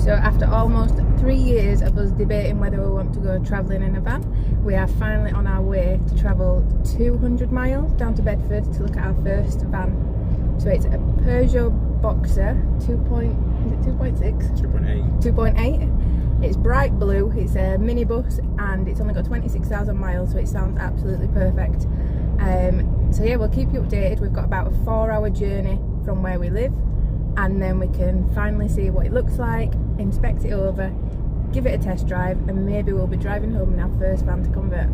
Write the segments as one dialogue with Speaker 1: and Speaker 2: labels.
Speaker 1: So after almost 3 years of us debating whether we want to go travelling in a van, we are finally on our way to travel 200 miles down to Bedford to look at our first van. So it's a Peugeot Boxer 2.6? 2.8. It's bright blue, it's a minibus, and it's only got 26,000 miles, so it sounds absolutely perfect. So yeah, we'll keep you updated. We've got about a 4-hour journey from where we live, and then we can finally see what it looks like, inspect it over, give it a test drive, and maybe we'll be driving home in our first van to convert.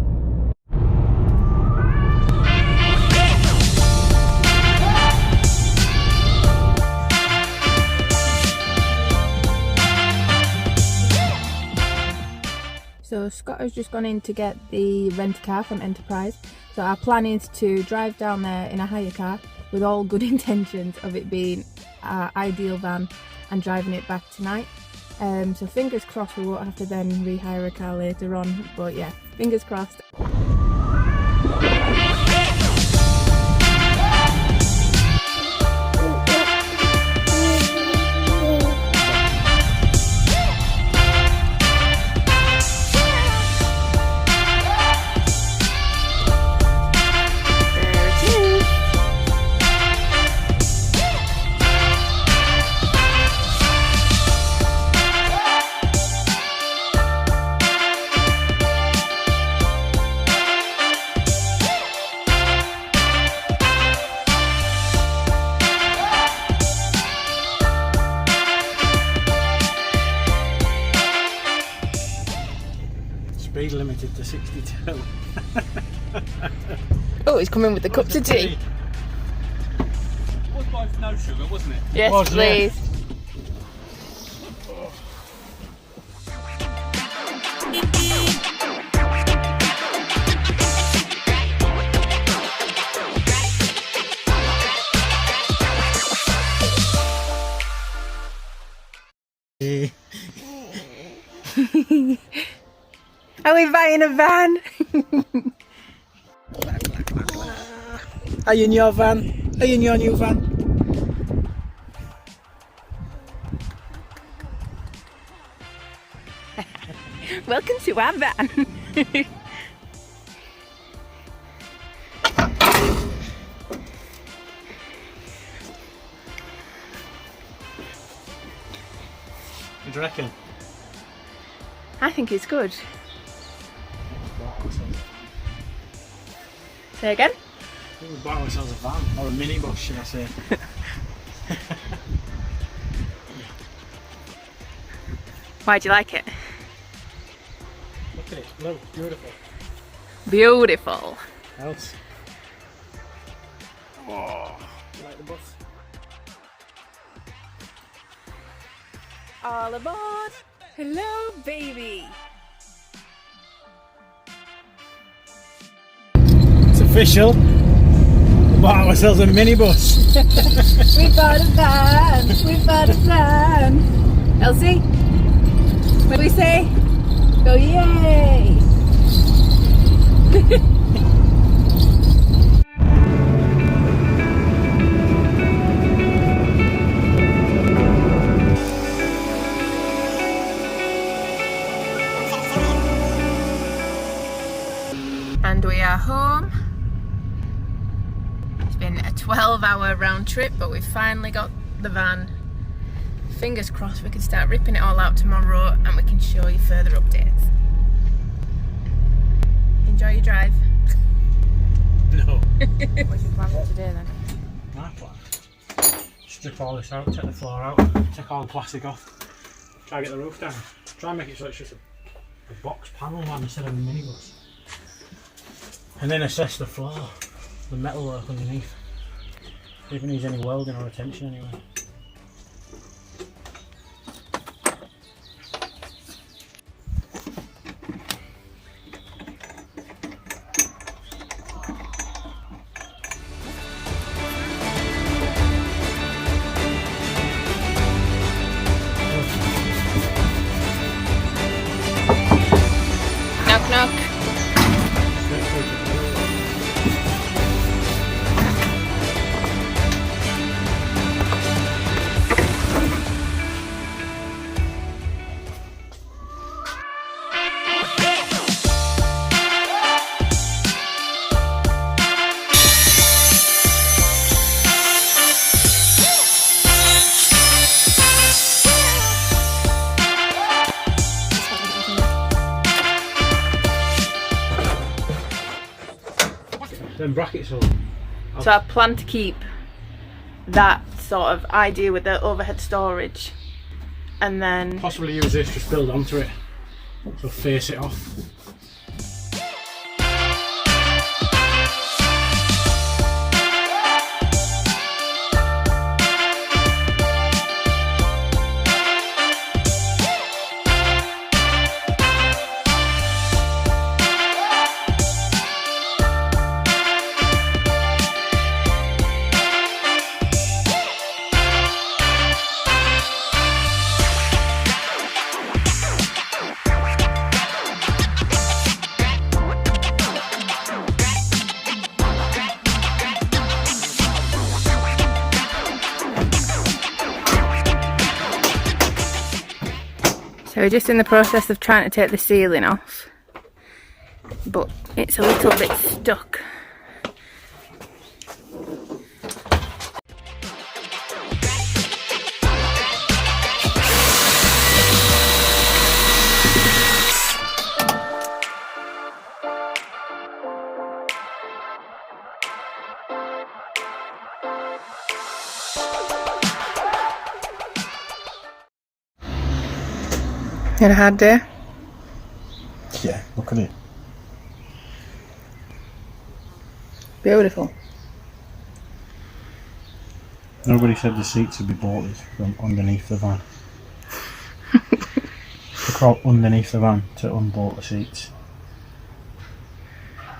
Speaker 1: So Scott has just gone in to get the rent-a-car from Enterprise. So our plan is to drive down there in a hire car with all good intentions of it being our ideal van and driving it back tonight. So fingers crossed we won't have to then rehire a car later on, but yeah, fingers crossed.
Speaker 2: Speed limited to 62.
Speaker 1: Oh, he's coming with the cups of tea.
Speaker 3: It was both no sugar, wasn't it?
Speaker 1: Yes,
Speaker 2: Was,
Speaker 1: please. Are we buying a van?
Speaker 2: Are you in your van? Are you in your new van?
Speaker 1: Welcome to our van.
Speaker 2: What do you reckon?
Speaker 1: I think it's good. Say again?
Speaker 2: I think we bought ourselves a van, or a minibus, should I say.
Speaker 1: Why do you like it?
Speaker 2: Look at it, it's blue, it's beautiful.
Speaker 1: Beautiful.
Speaker 2: Else? Oh, you like the bus?
Speaker 1: All aboard. Hello, baby.
Speaker 2: It's official. We bought ourselves a minibus.
Speaker 1: We bought a van. We bought a van. Elsie, what do we say? Go yay! And we are home. It's been a 12-hour round trip, but we finally got the van. Fingers crossed we can start ripping it all out tomorrow and we can show you further updates. Enjoy your drive.
Speaker 2: No.
Speaker 1: What's your plan for today then?
Speaker 2: My plan? Strip all this out, take the floor out, take all the plastic off, try to get the roof down, try and make it so it's just a box panel one instead of a minibus. And then assess the floor, the metalwork underneath, see if it needs any welding or attention anyway.
Speaker 1: Knock knock.
Speaker 2: Them brackets will...
Speaker 1: So I plan to keep that sort of idea with the overhead storage, and then
Speaker 2: possibly use this, just build onto it, so face it off.
Speaker 1: So we're just in the process of trying to take the ceiling off, but it's a little bit stuck. Had a hard day?
Speaker 2: Yeah, look at it.
Speaker 1: Beautiful.
Speaker 2: Nobody said the seats would be bolted from underneath the van. To crawl underneath the van to unbolt the seats.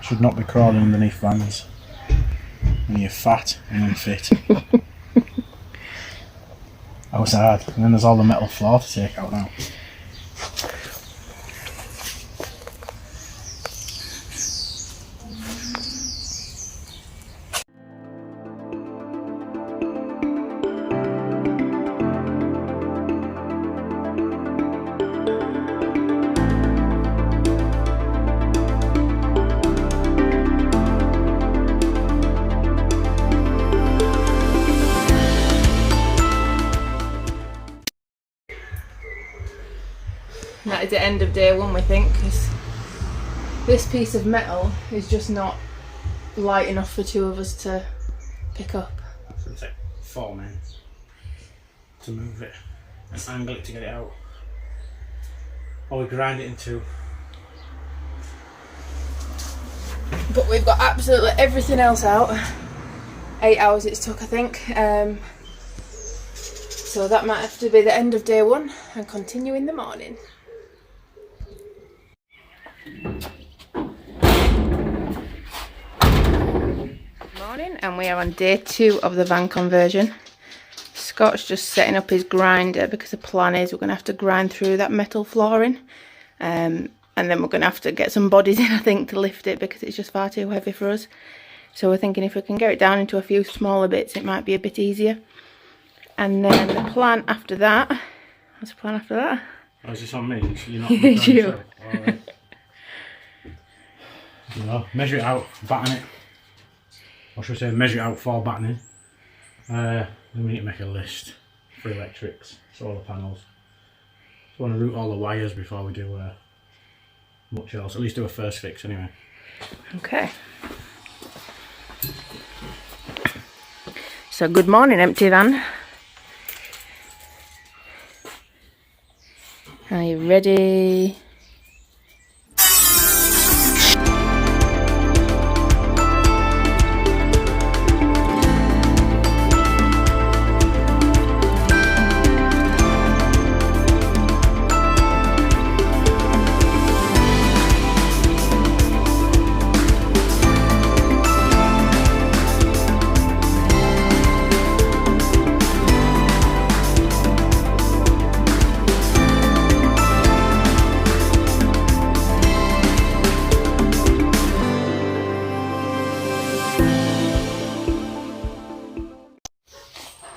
Speaker 2: Should not be crawling underneath vans when you're fat and unfit. That was hard. And then there's all the metal floor to take out now.
Speaker 1: That is the end of day one, we think, because this piece of metal is just not light enough for two of us to pick up.
Speaker 2: It's going to take 4 minutes to move it and angle it to get it out. Or we grind it in 2.
Speaker 1: But we've got absolutely everything else out. 8 hours it's took, I think. So that might have to be the end of day one and continue in the morning. Morning, and we are on day 2 of the van conversion. Scott's just setting up his grinder because the plan is we're going to have to grind through that metal flooring, and then we're going to have to get some bodies in, I think, to lift it because it's just far too heavy for us. So we're thinking if we can get it down into a few smaller bits it might be a bit easier. And then the plan after that, what's the plan after that?
Speaker 2: Oh, is this on me? So you're not
Speaker 1: It's you.
Speaker 2: Alright. No, measure it out, batten it. Or should I say measure it out for battening. Then we need to make a list for electrics, solar panels. So I want to route all the wires before we do much else. At least do a first fix anyway.
Speaker 1: Okay. So good morning, empty van. Are you ready?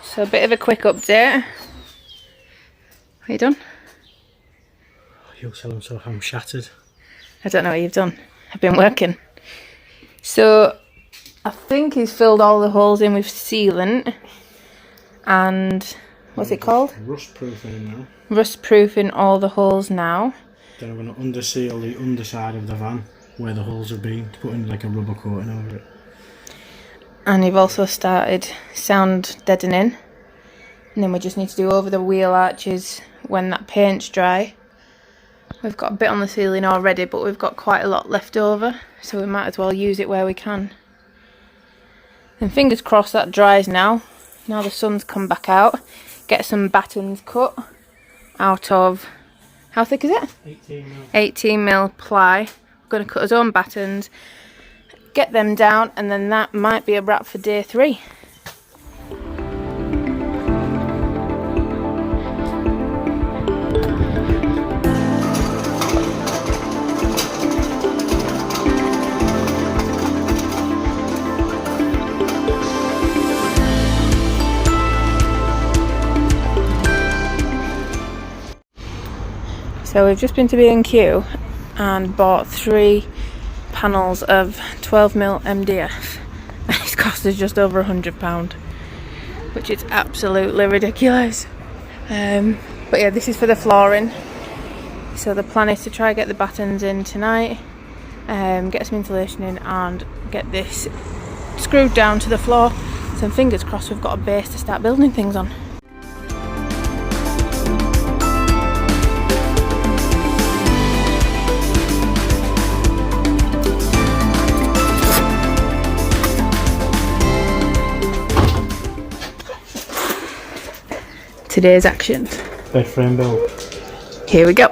Speaker 1: So a bit of a quick update. Are you done?
Speaker 2: You'll tell them so I'm shattered.
Speaker 1: I don't know what you've done. I've been working. So I think he's filled all the holes in with sealant and what's it called?
Speaker 2: Rust proofing now.
Speaker 1: Rust proofing all the holes now.
Speaker 2: Then I'm going to underseal the underside of the van where the holes have been to put in like a rubber coating over it.
Speaker 1: And you've also started sound deadening. And then we just need to do over the wheel arches when that paint's dry. We've got a bit on the ceiling already, but we've got quite a lot left over, so we might as well use it where we can. And fingers crossed that dries now. Now the sun's come back out. Get some battens cut out of, how thick is it? 18mm ply. We're going to cut his own battens, get them down, and then that might be a wrap for day 3. So we've just been to B&Q and bought 3 panels of 12mm MDF, and it's cost us just over £100, which is absolutely ridiculous. But yeah, this is for the flooring. So the plan is to try and get the battens in tonight, get some insulation in, and get this screwed down to the floor. So fingers crossed we've got a base to start building things on. Today's action.
Speaker 2: Bed frame build.
Speaker 1: Here we go.